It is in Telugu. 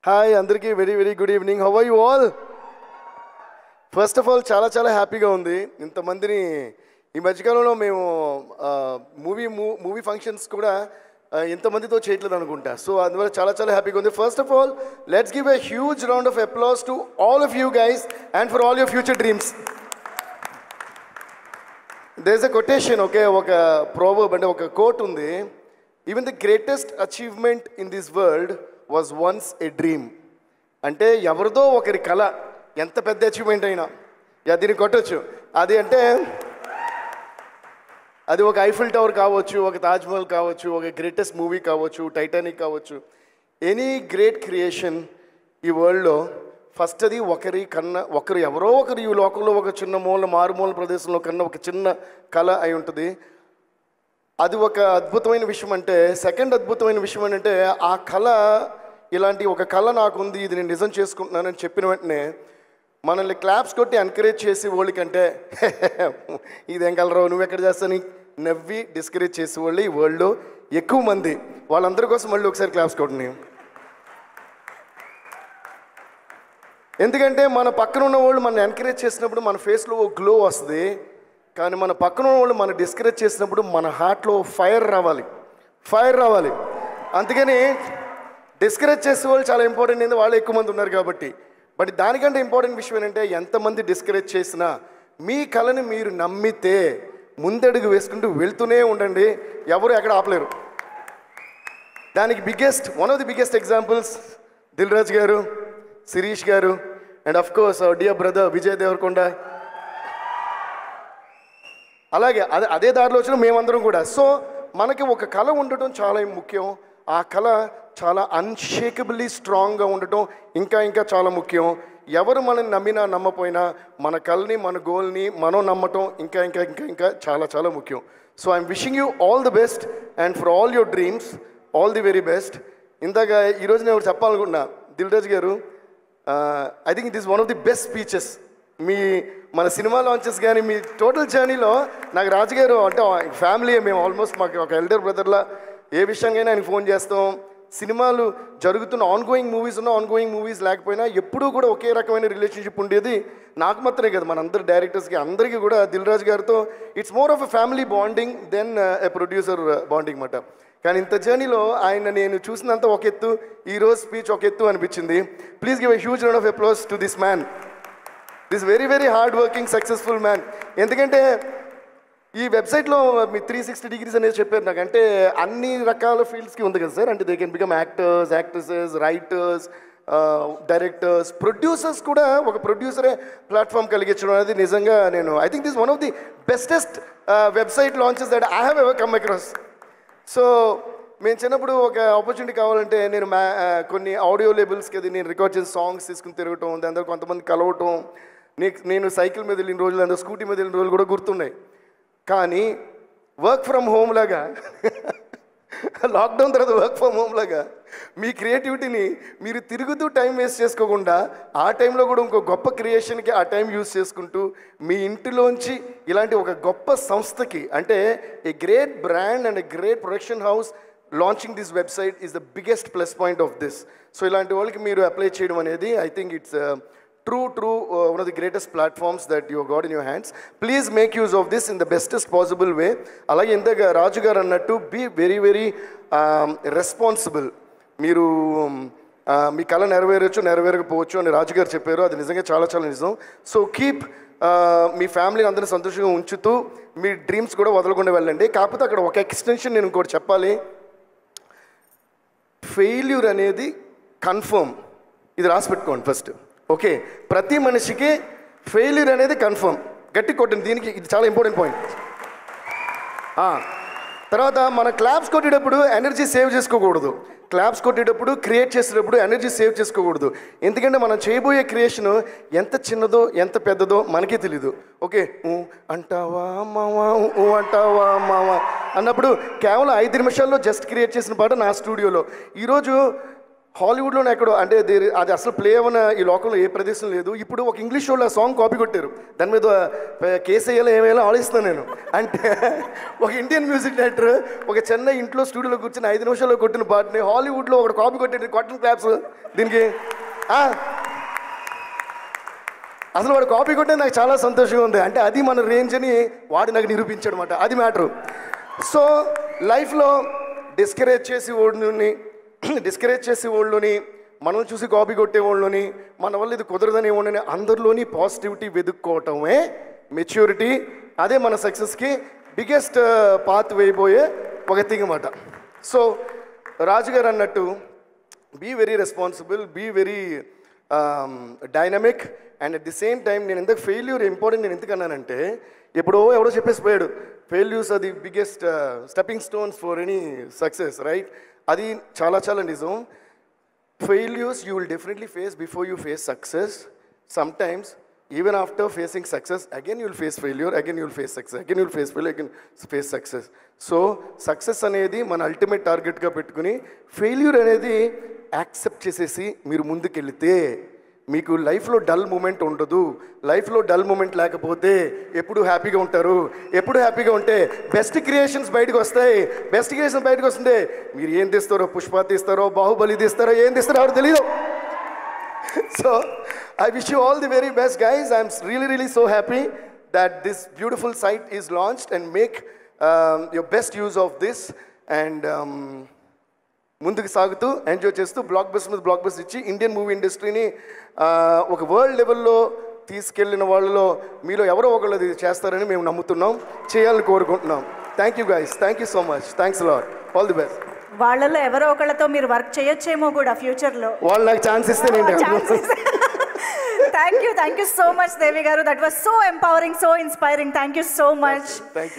హాయ్ అందరికీ very very good evening. How are you all? First of all చాలా హ్యాపీగా ఉంది. ఇంతమందిని ఈ మధ్యకాలంలో మేము మూవీ ఫంక్షన్స్ కూడా ఇంతమందితో చేయట్లేదు అనుకుంటా. సో అందువల్ల చాలా హ్యాపీగా ఉంది. First of all let's give a huge round of applause to all of you guys and for all your future dreams. There is a quotation, ఒక ప్రోవర్బ్ అంటే ఒక కోట్ ఉంది. Even the greatest achievement in this world was once a dream. అంటే ఎవరిదో ఒకరి కళ, ఎంత పెద్ద అచీవ్మెంట్ అయినా దీన్ని కొట్టచ్చు. అది అంటే అది ఒక ఐఫిల్ టవర్ కావచ్చు, ఒక తాజ్మహల్ కావచ్చు, ఒక గ్రేటెస్ట్ మూవీ కావచ్చు, టైటానిక్ కావచ్చు. ఎనీ గ్రేట్ క్రియేషన్ ఈ వరల్డ్లో ఫస్ట్ అది ఒకరు ఎవరో ఒకరు ఈ లోకంలో ఒక చిన్న మారుమూల ప్రదేశంలో కన్నా ఒక చిన్న కళ అయి ఉంటుంది. అది ఒక అద్భుతమైన విషయం. అంటే సెకండ్ అద్భుతమైన విషయం ఏంటంటే ఆ కళ, ఇలాంటి ఒక కళ నాకుంది, ఇది నేను నిజం చేసుకుంటున్నానని చెప్పిన వెంటనే మనల్ని క్లాప్స్ కొట్టి ఎంకరేజ్ చేసి వాళ్ళకంటే ఇదేం కలరావు నువ్వు ఎక్కడ చేస్తాను నవ్వి డిస్కరేజ్ చేసే వాళ్ళు ఈ వరల్డ్లో ఎక్కువ మంది. వాళ్ళందరి కోసం మళ్ళీ ఒకసారి క్లాప్స్ కొట్టని. ఎందుకంటే మన పక్కన ఉన్న వాళ్ళు మనం ఎంకరేజ్ చేసినప్పుడు మన ఫేస్లో ఓ గ్లో వస్తుంది. కానీ మన పక్కన ఉన్న వాళ్ళు మనం డిస్కరేజ్ చేసినప్పుడు మన హార్ట్లో ఫైర్ రావాలి. అందుకని డిస్కరేజ్ చేసే వాళ్ళు చాలా ఇంపార్టెంట్. ఏంది వాళ్ళు ఎక్కువ మంది ఉన్నారు కాబట్టి. బట్ దానికంటే ఇంపార్టెంట్ విషయం ఏంటంటే ఎంతమంది డిస్కరేజ్ చేసినా మీ కళని మీరు నమ్మితే ముందడుగు వేసుకుంటూ వెళ్తూనే ఉండండి. ఎవరు ఎక్కడ ఆపలేరు. దానికి one of the biggest examples Dil Raju garu, Shirish garu and of course our dear brother Vijay Deverakonda. అలాగే అదే దారిలో వచ్చిన మేమందరం కూడా. సో మనకి ఒక కళ ఉండటం చాలా ముఖ్యం. ఆ కళ చాలా అన్షేకబుల్లీ స్ట్రాంగ్గా ఉండటం ఇంకా చాలా ముఖ్యం. ఎవరు మనల్ని నమ్మినా నమ్మపోయినా మన కళని, మన గోల్ని మనం నమ్మటం ఇంకా చాలా ముఖ్యం. So I'm wishing you all the best and for all your dreams all the very best. ఇందాక ఈరోజు నేను చెప్పాలనుకుంటున్నా, దిల్ రాజు గారు, I think it is one of the best speeches. మన సినిమా లాంచెస్ కానీ మీ టోటల్ జర్నీలో నాకు రాజుగారు అంటే ఫ్యామిలీ, మేము ఆల్మోస్ట్ మాకు ఒక ఎల్డర్ బ్రదర్లా ఏ విషయంగానే ఆయనకు ఫోన్ చేస్తాం. సినిమాలు జరుగుతున్న ఆన్గోయింగ్ మూవీస్ లేకపోయినా ఎప్పుడూ కూడా ఒకే రకమైన రిలేషన్షిప్ ఉండేది. నాకు మాత్రమే కదా, మనందరు డైరెక్టర్స్కి అందరికీ కూడా దిల్ రాజు గారితో it's more of a family bonding than a producer bonding మాట. కానీ ఇంత జర్నీలో ఆయన నేను చూసినంత ఒక ఎత్తు, ఈరోజు స్పీచ్ ఒక ఎత్తు అనిపించింది. Please give a huge round of applause to this man, this very hard working successful man. ఎందుకంటే ఈ వెబ్సైట్లో మీ 360 degrees అనేది చెప్పారు నాకు. అంటే అన్ని రకాల ఫీల్డ్స్కి ఉంది కదా సార్. అంటే they can become actors, actresses, writers, directors, producers కూడా. ఒక ప్రొడ్యూసరే ప్లాట్ఫామ్ కలిగించడం అనేది నిజంగా I think this one of the bestest website launches that I have ever come across. So మేము చిన్నప్పుడు ఒక ఆపర్చునిటీ కావాలంటే నేను కొన్ని ఆడియో లేబుల్స్కి అది నేను రికార్డ్ చేసిన సాంగ్స్ తీసుకుని తిరగటం, దాని తర్వాత కొంతమంది కలవటం, నేను సైకిల్ మీద వెళ్ళిన రోజులు, అందరూ స్కూటీ మీద వెళ్ళిన రోజులు కూడా గుర్తున్నాయి. కానీ వర్క్ ఫ్రమ్ హోమ్ లాగా లాక్డౌన్ తర్వాత వర్క్ ఫ్రమ్ హోమ్ లాగా మీ క్రియేటివిటీని మీరు తిరుగుతూ టైం వేస్ట్ చేసుకోకుండా ఆ టైంలో కూడా ఇంకో గొప్ప క్రియేషన్కి ఆ టైం యూజ్ చేసుకుంటూ మీ ఇంటిలోంచి ఇలాంటి ఒక గొప్ప సంస్థకి, అంటే a great brand and a great production house launching this website is the biggest plus point of this. So ఇలాంటి వాళ్ళకి మీరు అప్లై చేయడం అనేది I think it's true one of the greatest platforms that you got in your hands. Please make use of this in the bestest possible way. అలాగే ఇందాక రాజు గారు అన్నట్టు be very responsible. మీరు మీ కళ నెరవేరకపోవచ్చు అని రాజు గారు చెప్పారు. అది నిజంగా చాలా నిజం. సో కీప్ మీ ఫ్యామిలీని అందరినీ సంతోషంగా ఉంచుతూ మీ డ్రీమ్స్ కూడా వదలకుండా వెళ్ళండి. కాకపోతే అక్కడ ఒక ఎక్స్టెన్షన్ నేను ఇంకోటి చెప్పాలి. ఫెయిల్యూర్ అనేది కన్ఫర్మ్. ఇది రాసి పెట్టుకోండి ఫస్ట్. ఓకే, ప్రతి మనిషికి ఫెయిల్యూర్ అనేది కన్ఫర్మ్. గట్టి కొట్టండి దీనికి, ఇది చాలా ఇంపార్టెంట్ పాయింట్. తర్వాత మన క్లాప్స్ కొట్టేటప్పుడు ఎనర్జీ సేవ్ చేసుకోకూడదు. క్లాప్స్ కొట్టేటప్పుడు క్రియేట్ చేసేటప్పుడు ఎనర్జీ సేవ్ చేసుకోకూడదు. ఎందుకంటే మనం చేయబోయే క్రియేషన్ ఎంత చిన్నదో ఎంత పెద్దదో మనకే తెలీదు. ఓకే, అంటావా మావా అన్నప్పుడు కేవలం 5 నిమిషాల్లో జస్ట్ క్రియేట్ చేసిన పాట నా స్టూడియోలో. ఈరోజు హాలీవుడ్లోనే ఎక్కడో అంటే అది అసలు ప్లే అవ్వన ఈ లోకంలో ఏ ప్రదేశం లేదు. ఇప్పుడు ఒక ఇంగ్లీష్ వాళ్ళు ఆ సాంగ్ కాపీ కొట్టారు, దాని మీద కేసు వేయాలో ఏమేయాలో ఆలోచిస్తాను నేను. అంటే ఒక ఇండియన్ మ్యూజిక్ డైరెక్టర్ ఒక చెన్నై ఇంట్లో స్టూడియోలో కూర్చొని 5 నిమిషాల్లో కొట్టిన పాటని హాలీవుడ్లో ఒకటి కాపీ కొట్టాడు. కాటన్ క్లాప్స్ దీనికి. అసలు వాడు కాపీ కొట్టే నాకు చాలా సంతోషంగా ఉంది. అంటే అది మన రేంజ్ అని వాడు నాకు నిరూపించాడు అనమాట. అది మ్యాటరు. సో లైఫ్లో డిస్కరేజ్ చేసే వాళ్ళని మనం చూసి కాపీ కొట్టే వాళ్ళని మన వల్ల ఇది కుదరదని వాళ్ళని అందరిలోని పాజిటివిటీ వెతుక్కోవటమే మెచ్యూరిటీ. అదే మన సక్సెస్కి బిగ్గెస్ట్ పాత్ వేయబోయే ఒక థింగ్ అన్నమాట. సో రాజుగారు అన్నట్టు be very responsible, be very dynamic and at the same time నేను ఎందుకు ఫెయిల్యూర్ ఇంపార్టెంట్ నేను ఎందుకు అన్నానంటే ఎవడో చెప్పేసి పోయాడు failures are the biggest stepping stones for any success, right? అది చాలా చాలా నిజం. Failures you will definitely face before you face success. Sometimes even after facing success again you'll face failure, again you'll face success, again you'll face failure, again face success. So success అనేది మన అల్టిమేట్ టార్గెట్గా పెట్టుకుని ఫెయిల్యూర్ అనేది యాక్సెప్ట్ చేసేసి మీరు ముందుకెళ్తే మీకు లైఫ్లో డల్ మూమెంట్ ఉండదు. లైఫ్లో డల్ మూమెంట్ లేకపోతే ఎప్పుడు హ్యాపీగా ఉంటారు. ఎప్పుడు హ్యాపీగా ఉంటే బెస్ట్ క్రియేషన్స్ బయటకు వస్తాయి. బెస్ట్ క్రియేషన్స్ బయటకు వస్తుంటే మీరు ఏం తీస్తారో, పుష్ప తీస్తారో, బాహుబలి తీస్తారో, ఏం తీస్తారో ఎవరు తెలీదు. So I wish you all the very best, guys. I'm really so happy that this beautiful site is launched and make your best use of this and ముందుకు సాగుతూ ఎంజాయ్ చేస్తూ బ్లాక్ బస్టర్ మీద బ్లాక్ బస్టర్ ఇచ్చి ఇండియన్ మూవీ ఇండస్ట్రీని ఒక వరల్డ్ లెవెల్లో తీసుకెళ్లిన వాళ్ళలో మీలో ఎవరో ఒకళ్ళు ఇది చేస్తారని మేము నమ్ముతున్నాం, చేయాలని కోరుకుంటున్నాం. Thank you guys, thank you so much, thanks lot, all the best. వాళ్ళలో ఎవరో ఒకళ్ళతో మీరు వర్క్ చేయొచ్చేమో కూడా ఫ్యూచర్లో. వాళ్ళు నాకు ఛాన్స్ ఇస్తే నేను థ్యాంక్ యూ సో మచ్ దేవి గారు. That was so empowering, so inspiring. Thank you so much. Thank you.